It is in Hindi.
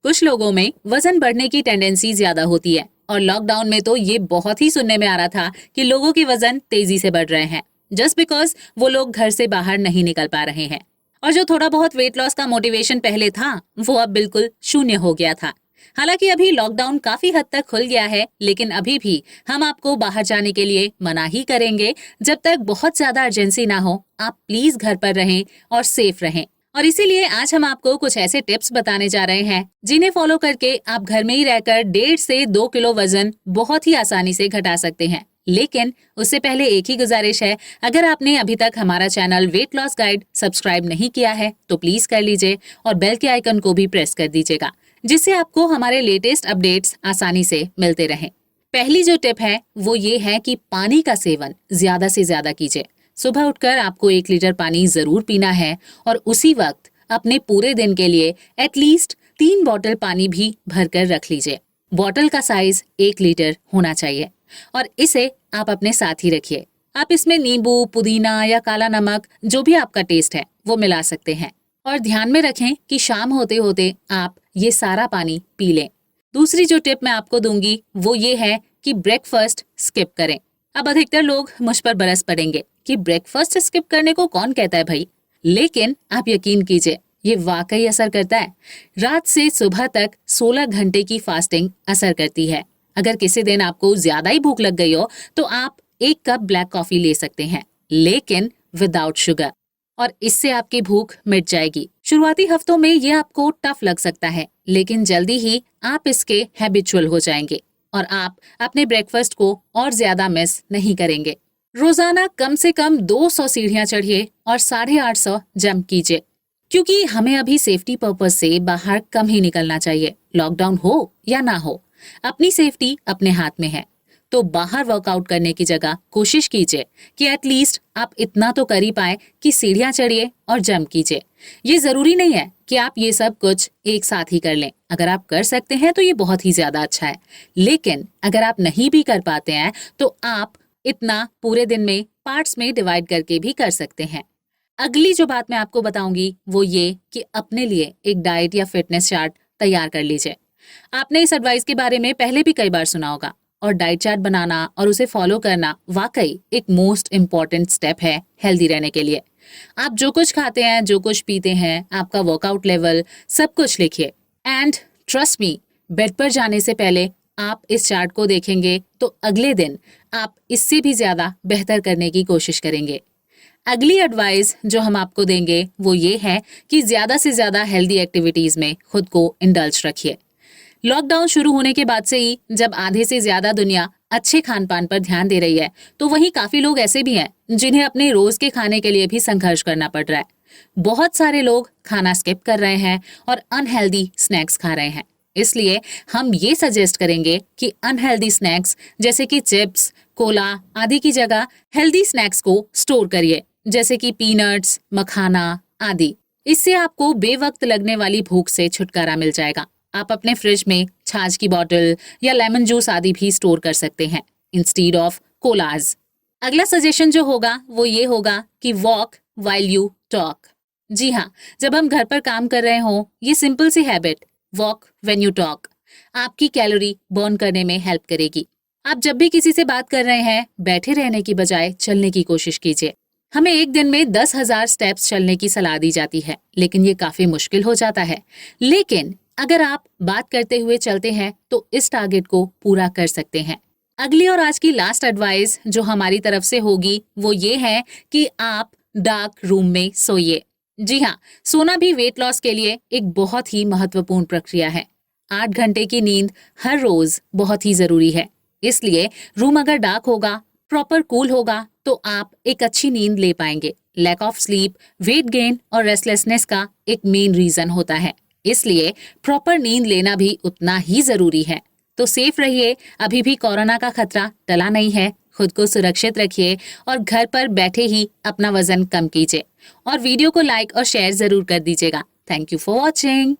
कुछ लोगों में वजन बढ़ने की टेंडेंसी ज्यादा होती है और लॉकडाउन में तो ये बहुत ही सुनने में आ रहा था कि लोगों के वजन तेजी से बढ़ रहे हैं जस्ट बिकॉज वो लोग घर से बाहर नहीं निकल पा रहे हैं। और जो थोड़ा बहुत वेट लॉस का मोटिवेशन पहले था वो अब बिल्कुल शून्य हो गया था। हालांकि अभी लॉकडाउन काफी हद तक खुल गया है, लेकिन अभी भी हम आपको बाहर जाने के लिए मना ही करेंगे। जब तक बहुत ज्यादा अर्जेंसी ना हो, आप प्लीज घर पर रहें और सेफ रहें। और इसीलिए आज हम आपको कुछ ऐसे टिप्स बताने जा रहे हैं जिन्हें फॉलो करके आप घर में ही रहकर 1.5 से 2 किलो वजन बहुत ही आसानी से घटा सकते हैं। लेकिन उससे पहले एक ही गुजारिश है, अगर आपने अभी तक हमारा channel weight loss guide subscribe नहीं किया है तो प्लीज कर लीजिए और बेल के आइकन को भी प्रेस कर दीजिएगा, जिससे आपको हमारे लेटेस्ट अपडेट्स आसानी से मिलते रहें। पहली जो टिप है वो ये है कि पानी का सेवन ज्यादा से ज्यादा कीजिए। सुबह उठकर आपको 1 लीटर पानी जरूर पीना है और उसी वक्त अपने पूरे दिन के लिए एटलीस्ट 3 बॉटल पानी भी भरकर रख लीजिए। बॉटल का साइज 1 लीटर होना चाहिए और इसे आप अपने साथ ही रखिए। आप इसमें नींबू, पुदीना या काला नमक, जो भी आपका टेस्ट है वो मिला सकते हैं। और ध्यान में रखें कि शाम होते होते आप ये सारा पानी पी लें। दूसरी जो टिप मैं आपको दूंगी वो ये है कि ब्रेकफास्ट स्किप करें। अब अधिकतर लोग मुझ पर बरस पड़ेंगे कि ब्रेकफास्ट स्किप करने को कौन कहता है भाई, लेकिन आप यकीन कीजिए ये वाकई असर करता है। रात से सुबह तक 16 घंटे की फास्टिंग असर करती है। अगर किसी दिन आपको ज्यादा ही भूख लग गई हो तो आप 1 कप ब्लैक कॉफी ले सकते हैं, लेकिन विदाउट शुगर, और इससे आपकी भूख मिट जाएगी। शुरुआती हफ्तों में ये आपको टफ लग सकता है, लेकिन जल्दी ही आप इसके हैबिचुअल हो जाएंगे और आप अपने ब्रेकफास्ट को और ज्यादा मिस नहीं करेंगे। रोजाना कम से कम 200 सीढ़ियां चढ़िए और 850 जंप कीजिए, क्योंकि हमें अभी सेफ्टी पर्पज से बाहर कम ही निकलना चाहिए। लॉकडाउन हो या ना हो, अपनी सेफ्टी अपने हाथ में है। तो बाहर वर्कआउट करने की जगह कोशिश कीजिए कि एटलीस्ट आप इतना तो कर ही पाए कि सीढ़ियां चढ़िए और जंप कीजिए। ये जरूरी नहीं है कि आप ये सब कुछ एक साथ ही कर लें। अगर आप कर सकते हैं तो ये बहुत ही ज्यादा अच्छा है, लेकिन अगर आप नहीं भी कर पाते हैं तो आप इतना पूरे दिन में पार्ट्स में डिवाइड करके भी कर सकते हैं। अगली जो बात मैं आपको बताऊंगी वो ये कि अपने लिए एक डाइट या फिटनेस चार्ट तैयार कर लीजिए। आपने इस एडवाइस के बारे में पहले भी कई बार सुना होगा, और डाइट चार्ट बनाना और उसे फॉलो करना वाकई एक मोस्ट इम्पॉर्टेंट स्टेप है हेल्दी रहने के लिए। आप जो कुछ खाते हैं, जो कुछ पीते हैं, आपका वर्कआउट लेवल, सब कुछ लिखिए। एंड ट्रस्ट मी, बेड पर जाने से पहले आप इस चार्ट को देखेंगे तो अगले दिन आप इससे भी ज्यादा बेहतर करने की कोशिश करेंगे। अगली एडवाइस जो हम आपको देंगे वो ये है कि ज्यादा से ज्यादा हेल्दी एक्टिविटीज में खुद को इंडल्ज रखिए। लॉकडाउन शुरू होने के बाद से ही जब आधे से ज्यादा दुनिया अच्छे खान पान पर ध्यान दे रही है, तो वहीं काफी लोग ऐसे भी हैं जिन्हें अपने रोज के खाने के लिए भी संघर्ष करना पड़ रहा है। बहुत सारे लोग खाना स्किप कर रहे हैं और अनहेल्दी स्नैक्स खा रहे हैं। इसलिए हम ये सजेस्ट करेंगे कि अनहेल्दी स्नैक्स जैसे कि चिप्स, कोला आदि की जगह हेल्दी स्नैक्स को स्टोर करिए, जैसे कि पीनट्स, मखाना आदि। इससे आपको बेवक्त लगने वाली भूख से छुटकारा मिल जाएगा। आप अपने फ्रिज में छाछ की बोतल या लेमन जूस आदि भी स्टोर कर सकते हैं इंस्टीड ऑफ कोलाज। अगला सजेशन जो होगा वो ये होगा कि वॉक वाइल यू टॉक। जी हाँ, जब हम घर पर काम कर रहे हों, ये सिंपल सी habit walk when you talk आपकी कैलोरी बर्न करने में हेल्प करेगी। आप जब भी किसी से बात कर रहे हैं, बैठे रहने की बजाय चलने की कोशिश कीजिए। हमें एक दिन में 10,000 स्टेप्स चलने की सलाह दी जाती है, लेकिन ये काफी मुश्किल हो जाता है। लेकिन अगर आप बात करते हुए चलते हैं तो इस टारगेट को पूरा कर सकते हैं। अगली और आज की लास्ट एडवाइस जो हमारी तरफ से होगी वो ये है कि आप डार्क रूम में सोइए। जी हाँ, सोना भी वेट लॉस के लिए एक बहुत ही महत्वपूर्ण प्रक्रिया है। 8 घंटे की नींद हर रोज बहुत ही जरूरी है। इसलिए रूम अगर डार्क होगा, प्रॉपर कूल होगा, तो आप एक अच्छी नींद ले पाएंगे। Lack of sleep weight gain और रेस्टलेसनेस का एक मेन रीजन होता है, इसलिए प्रॉपर नींद लेना भी उतना ही जरूरी है। तो सेफ रहिए, अभी भी कोरोना का खतरा टला नहीं है। खुद को सुरक्षित रखिए और घर पर बैठे ही अपना वजन कम कीजिए। और वीडियो को लाइक और शेयर जरूर कर दीजिएगा। Thank you for watching.